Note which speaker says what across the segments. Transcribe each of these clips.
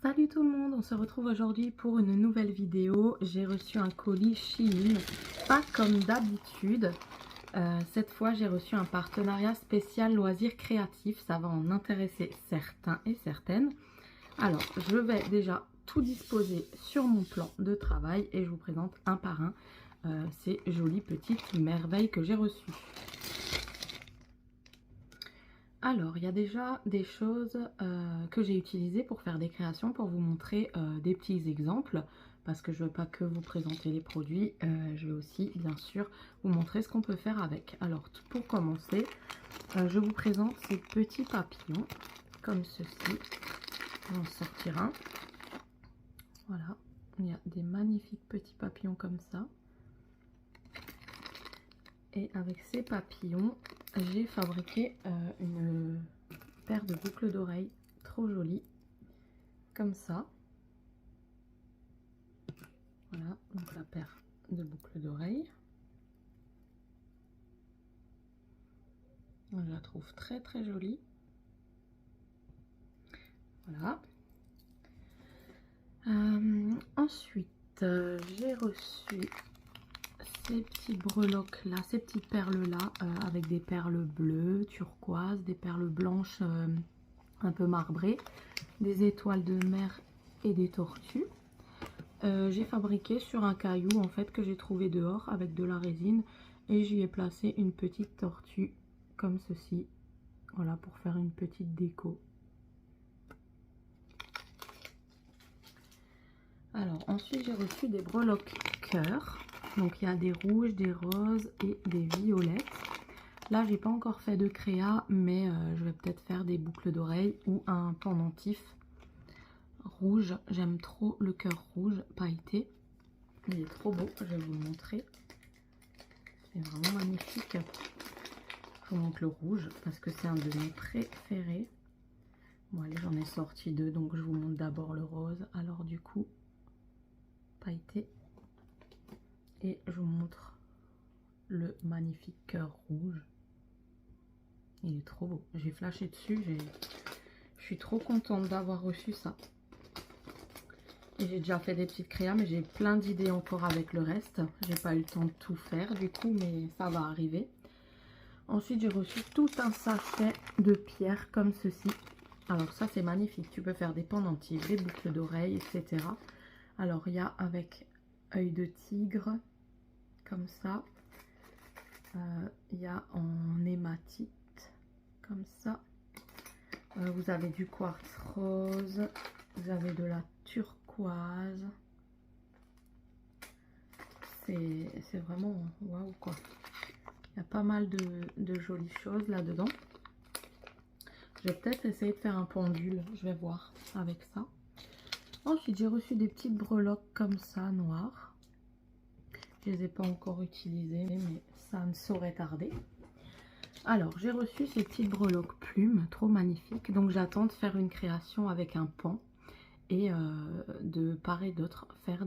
Speaker 1: Salut tout le monde, on se retrouve aujourd'hui pour une nouvelle vidéo. J'ai reçu un colis Shein, pas comme d'habitude. Cette fois j'ai reçu un partenariat spécial loisirs créatifs, ça va en intéresser certains et certaines. Alors je vais déjà tout disposer sur mon plan de travail et je vous présente un par un ces jolies petites merveilles que j'ai reçues. Alors, il y a déjà des choses que j'ai utilisées pour faire des créations, pour vous montrer des petits exemples, parce que je ne veux pas que vous présenter les produits, je vais aussi bien sûr vous montrer ce qu'on peut faire avec. Alors, pour commencer, je vous présente ces petits papillons, comme ceci. On va en sortir un. Voilà, il y a des magnifiques petits papillons comme ça. Et avec ces papillons, j'ai fabriqué une paire de boucles d'oreilles trop jolies, comme ça. Voilà, donc la paire de boucles d'oreilles. Je la trouve très très jolie. Voilà. Ensuite, j'ai reçu ces petits breloques là, ces petites perles là, avec des perles bleues, turquoise, des perles blanches un peu marbrées, des étoiles de mer et des tortues. J'ai fabriqué sur un caillou en fait que j'ai trouvé dehors avec de la résine et j'y ai placé une petite tortue comme ceci, voilà, pour faire une petite déco. Alors ensuite j'ai reçu des breloques cœur, donc il y a des rouges, des roses et des violettes. Là j'ai pas encore fait de créa, mais je vais peut-être faire des boucles d'oreilles ou un pendentif rouge. J'aime trop le cœur rouge pailleté, il est trop beau, je vais vous le montrer. C'est vraiment magnifique. Je vous montre le rouge parce que c'est un de mes préférés. Bon allez, j'en ai sorti deux, donc je vous montre d'abord le rose. Alors du coup, pailleté. Et je vous montre le magnifique cœur rouge. Il est trop beau. J'ai flashé dessus. Je suis trop contente d'avoir reçu ça. Et j'ai déjà fait des petites créas, mais j'ai plein d'idées encore avec le reste. J'ai pas eu le temps de tout faire du coup, mais ça va arriver. Ensuite, j'ai reçu tout un sachet de pierres comme ceci. Alors ça, c'est magnifique. Tu peux faire des pendentifs, des boucles d'oreilles, etc. Alors, il y a avec œil de tigre, comme ça. Il y a en hématite, comme ça. Vous avez du quartz rose. Vous avez de la turquoise. C'est vraiment waouh quoi. Il y a pas mal de jolies choses là-dedans. Je vais peut-être essayer de faire un pendule. Je vais voir avec ça. Ensuite, j'ai reçu des petites breloques comme ça, noires. Je ne les ai pas encore utilisées, mais ça ne saurait tarder. Alors, j'ai reçu ces petites breloques plumes, trop magnifiques. Donc, j'attends de faire une création avec un pan et de part et d'autre faire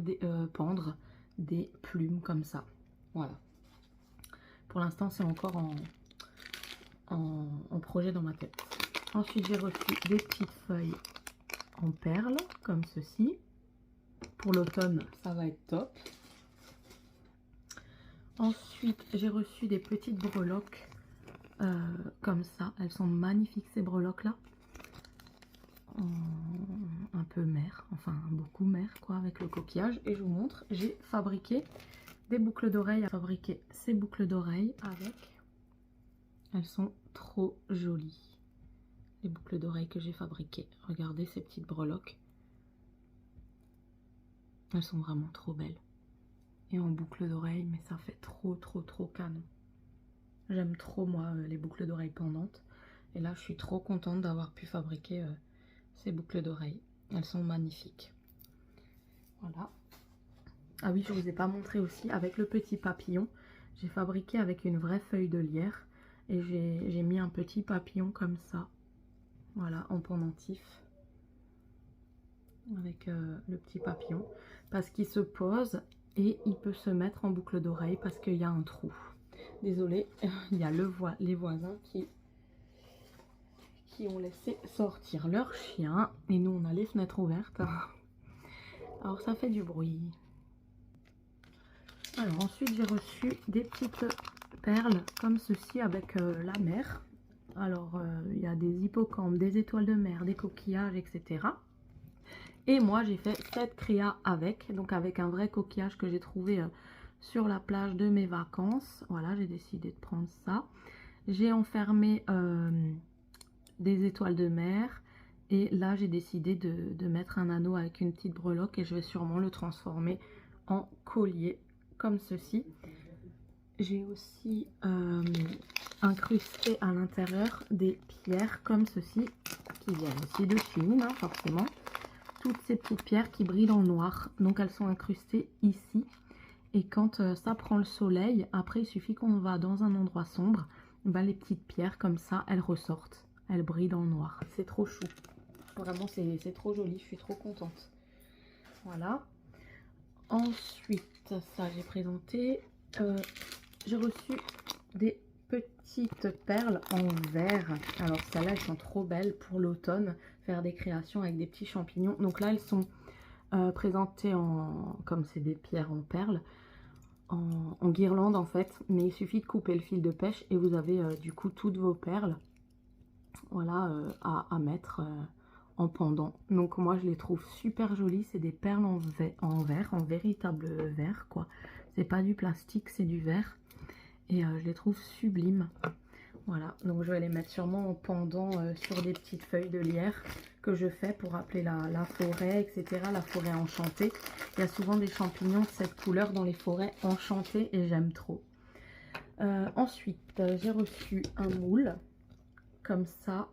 Speaker 1: pendre des plumes comme ça. Voilà. Pour l'instant, c'est encore en projet dans ma tête. Ensuite, j'ai reçu des petites feuilles en perles, comme ceci. Pour l'automne, ça va être top. Ensuite, j'ai reçu des petites breloques comme ça. Elles sont magnifiques, ces breloques-là. Un peu mer, enfin beaucoup mer, quoi, avec le coquillage. Et je vous montre, j'ai fabriqué des boucles d'oreilles, à fabriquer ces boucles d'oreilles avec. Elles sont trop jolies. Les boucles d'oreilles que j'ai fabriquées. Regardez ces petites breloques. Elles sont vraiment trop belles. Et en boucle d'oreilles, mais ça fait trop canon. J'aime trop moi les boucles d'oreilles pendantes. Et là je suis trop contente d'avoir pu fabriquer ces boucles d'oreilles. Elles sont magnifiques. Voilà. Ah oui, je vous ai pas montré aussi avec le petit papillon. J'ai fabriqué avec une vraie feuille de lierre. Et j'ai mis un petit papillon comme ça. Voilà, en pendentif. Avec le petit papillon. Parce qu'il se pose et il peut se mettre en boucle d'oreille parce qu'il y a un trou. Désolée, il y a les voisins qui qui ont laissé sortir leur chien. Et nous, on a les fenêtres ouvertes. Alors, ça fait du bruit. Alors, ensuite, j'ai reçu des petites perles comme ceci avec la mer. Alors, il y a des hippocampes, des étoiles de mer, des coquillages, etc. Et moi, j'ai fait cette créa avec. Donc, avec un vrai coquillage que j'ai trouvé sur la plage de mes vacances. Voilà, j'ai décidé de prendre ça. J'ai enfermé des étoiles de mer. Et là, j'ai décidé de mettre un anneau avec une petite breloque. Et je vais sûrement le transformer en collier, comme ceci. J'ai aussi incrusté à l'intérieur des pierres, comme ceci, qui viennent aussi de Chine, hein, forcément. Toutes ces petites pierres qui brillent dans le noir. Donc, elles sont incrustées ici. Et quand ça prend le soleil, après il suffit qu'on va dans un endroit sombre, bah, les petites pierres comme ça, elles ressortent. Elles brillent dans le noir. C'est trop chou. Vraiment, c'est trop joli. Je suis trop contente. Voilà. Ensuite, ça j'ai présenté. J'ai reçu des petites perles en verre. Alors celles-là, elles sont trop belles pour l'automne. Faire des créations avec des petits champignons. Donc là, elles sont présentées en, comme c'est des pierres en perles, en guirlande en fait, mais il suffit de couper le fil de pêche et vous avez du coup toutes vos perles, voilà, à mettre en pendant. Donc moi je les trouve super jolies, c'est des perles en verre, en véritable verre quoi, c'est pas du plastique, c'est du verre et je les trouve sublimes. Voilà, donc je vais les mettre sûrement en pendant sur des petites feuilles de lierre que je fais pour rappeler la forêt, etc. La forêt enchantée. Il y a souvent des champignons de cette couleur dans les forêts enchantées et j'aime trop. Ensuite, j'ai reçu un moule, comme ça,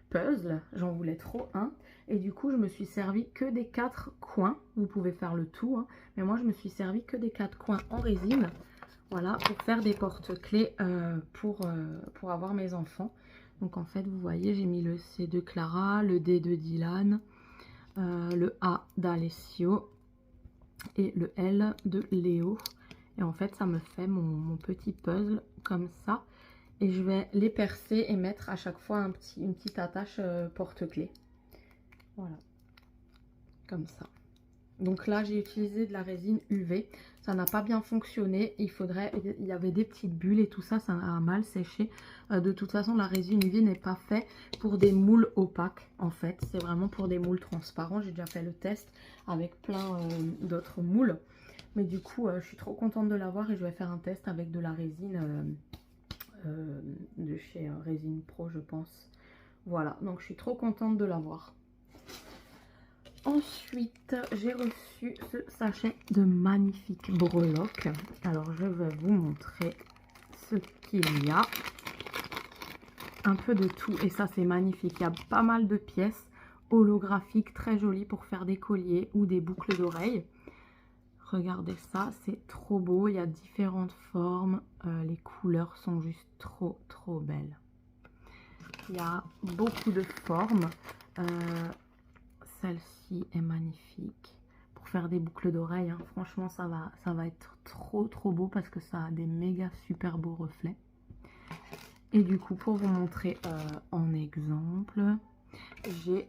Speaker 1: puzzle. J'en voulais trop un. Et du coup, je me suis servi que des 4 coins. Vous pouvez faire le tout, hein, mais moi, je me suis servi que des 4 coins en résine. Voilà, pour faire des porte-clés pour avoir mes enfants. Donc en fait, vous voyez, j'ai mis le C de Clara, le D de Dylan, le A d'Alessio et le L de Léo. Et en fait, ça me fait mon petit puzzle comme ça. Et je vais les percer et mettre à chaque fois une petite attache porte-clés. Voilà, comme ça. Donc là, j'ai utilisé de la résine UV. Ça n'a pas bien fonctionné. Il y avait des petites bulles et tout ça, ça a mal séché. De toute façon, la résine UV n'est pas faite pour des moules opaques, en fait. C'est vraiment pour des moules transparents. J'ai déjà fait le test avec plein d'autres moules. Mais du coup, je suis trop contente de l'avoir et je vais faire un test avec de la résine de chez Résine Pro, je pense. Voilà, donc je suis trop contente de l'avoir. Ensuite, j'ai reçu ce sachet de magnifiques breloques. Alors, je vais vous montrer ce qu'il y a. Un peu de tout. Et ça, c'est magnifique. Il y a pas mal de pièces holographiques très jolies pour faire des colliers ou des boucles d'oreilles. Regardez ça, c'est trop beau. Il y a différentes formes. Les couleurs sont juste trop belles. Il y a beaucoup de formes. Celle-ci est magnifique pour faire des boucles d'oreilles, hein. Franchement ça va être trop beau parce que ça a des méga super beaux reflets. Et du coup, pour vous montrer en exemple, il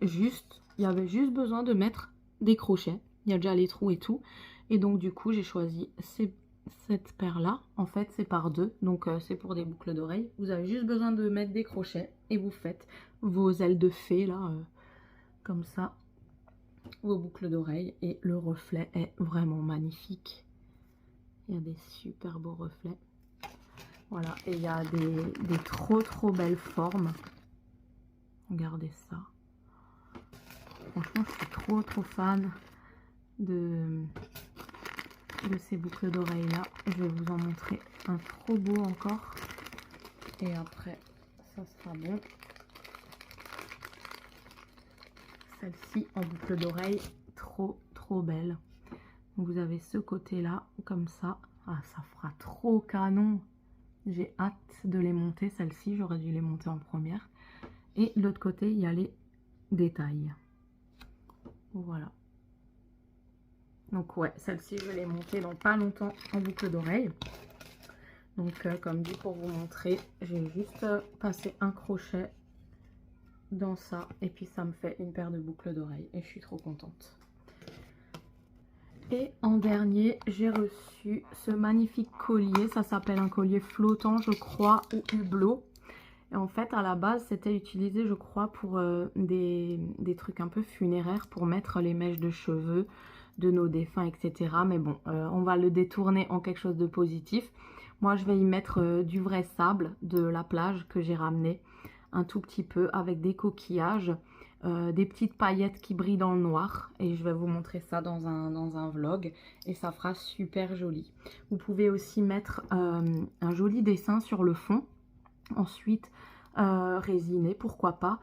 Speaker 1: y avait juste besoin de mettre des crochets. Il y a déjà les trous et tout, et donc du coup j'ai choisi cette paire là. En fait c'est par deux, donc c'est pour des boucles d'oreilles. Vous avez juste besoin de mettre des crochets et vous faites vos ailes de fée là, comme ça, vos boucles d'oreilles, et le reflet est vraiment magnifique. Il y a des super beaux reflets. Voilà, et il y a des trop belles formes. Regardez ça. Franchement, je suis trop fan de ces boucles d'oreilles là. Je vais vous en montrer un trop beau encore. Et après, ça sera bon. Celle-ci en boucle d'oreille, trop belle. Donc vous avez ce côté là comme ça. Ah, ça fera trop canon. J'ai hâte de les monter. Celle-ci, j'aurais dû les monter en première. Et de l'autre côté, il y a les détails. Voilà. Donc ouais, celle-ci, je vais les monter dans pas longtemps en boucle d'oreille. Donc comme dit, pour vous montrer, j'ai juste passé un crochet dans ça et puis ça me fait une paire de boucles d'oreilles et je suis trop contente. Et en dernier, j'ai reçu ce magnifique collier. Ça s'appelle un collier flottant, je crois, ou hublot. Et en fait, à la base, c'était utilisé, je crois, pour des trucs un peu funéraires, pour mettre les mèches de cheveux de nos défunts, etc. Mais bon, on va le détourner en quelque chose de positif. Moi, je vais y mettre du vrai sable de la plage que j'ai ramené un tout petit peu avec des coquillages. Des petites paillettes qui brillent dans le noir et je vais vous montrer ça dans un vlog et ça fera super joli. Vous pouvez aussi mettre un joli dessin sur le fond, ensuite résiné, pourquoi pas,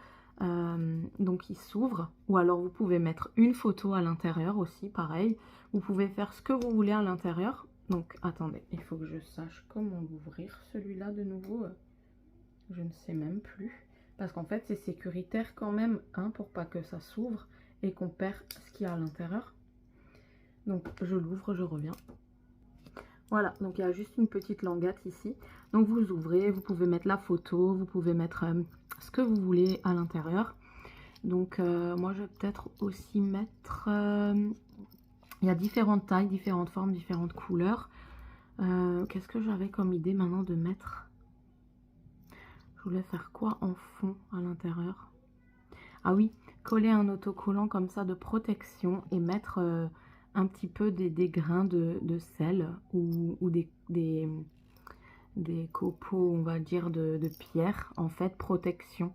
Speaker 1: donc il s'ouvre, ou alors vous pouvez mettre une photo à l'intérieur aussi, pareil. Vous pouvez faire ce que vous voulez à l'intérieur. Donc attendez, il faut que je sache comment l'ouvrir celui-là de nouveau, je ne sais même plus. Parce qu'en fait, c'est sécuritaire quand même, hein, pour pas que ça s'ouvre et qu'on perd ce qu'il y a à l'intérieur. Donc, je l'ouvre, je reviens. Voilà, donc il y a juste une petite languette ici. Donc, vous ouvrez, vous pouvez mettre la photo, vous pouvez mettre ce que vous voulez à l'intérieur. Donc, moi, je vais peut-être aussi mettre... il y a différentes tailles, différentes formes, différentes couleurs. Qu'est-ce que j'avais comme idée maintenant de mettre ? Je voulais faire quoi en fond à l'intérieur? Ah oui, coller un autocollant comme ça de protection et mettre un petit peu des grains de sel ou des copeaux, on va dire, de pierre, en fait, protection.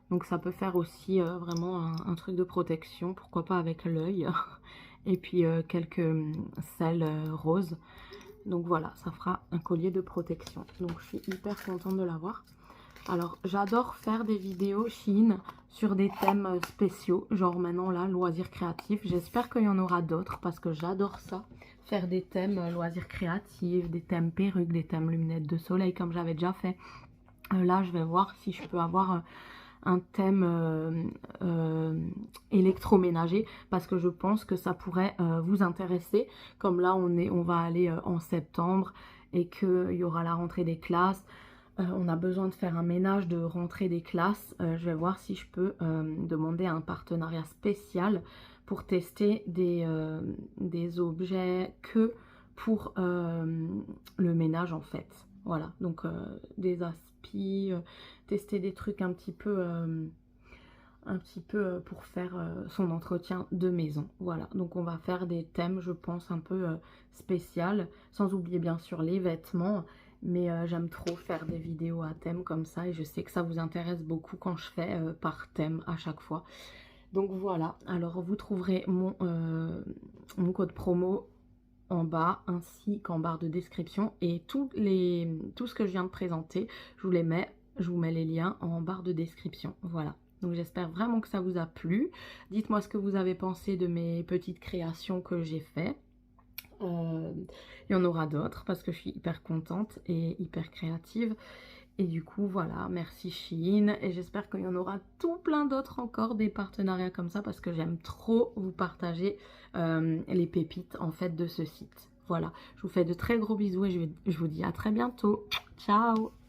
Speaker 1: Donc ça peut faire aussi vraiment un truc de protection, pourquoi pas avec l'œil. Et puis quelques sels roses. Donc voilà, ça fera un collier de protection. Donc je suis hyper contente de l'avoir. Alors, j'adore faire des vidéos Shein sur des thèmes spéciaux, genre maintenant là, loisirs créatifs. J'espère qu'il y en aura d'autres parce que j'adore ça, faire des thèmes loisirs créatifs, des thèmes perruques, des thèmes lunettes de soleil comme j'avais déjà fait. Là, je vais voir si je peux avoir un thème électroménager parce que je pense que ça pourrait vous intéresser. Comme là, on va aller en septembre et qu'il y aura la rentrée des classes. On a besoin de faire un ménage de rentrée des classes. Je vais voir si je peux demander un partenariat spécial pour tester des objets que pour le ménage en fait. Voilà, donc des aspis, tester des trucs un petit peu pour faire son entretien de maison. Voilà, donc on va faire des thèmes, je pense, un peu spécial, sans oublier bien sûr les vêtements. Mais j'aime trop faire des vidéos à thème comme ça et je sais que ça vous intéresse beaucoup quand je fais par thème à chaque fois. Donc voilà, alors vous trouverez mon code promo en bas ainsi qu'en barre de description et tout ce que je viens de présenter, je vous mets les liens en barre de description. Voilà. Donc j'espère vraiment que ça vous a plu. Dites-moi ce que vous avez pensé de mes petites créations que j'ai faites. Il y en aura d'autres parce que je suis hyper contente et hyper créative. Et du coup, voilà, merci Shein. Et j'espère qu'il y en aura tout plein d'autres encore, des partenariats comme ça, parce que j'aime trop vous partager les pépites, en fait, de ce site. Voilà, je vous fais de très gros bisous et je vous dis à très bientôt. Ciao!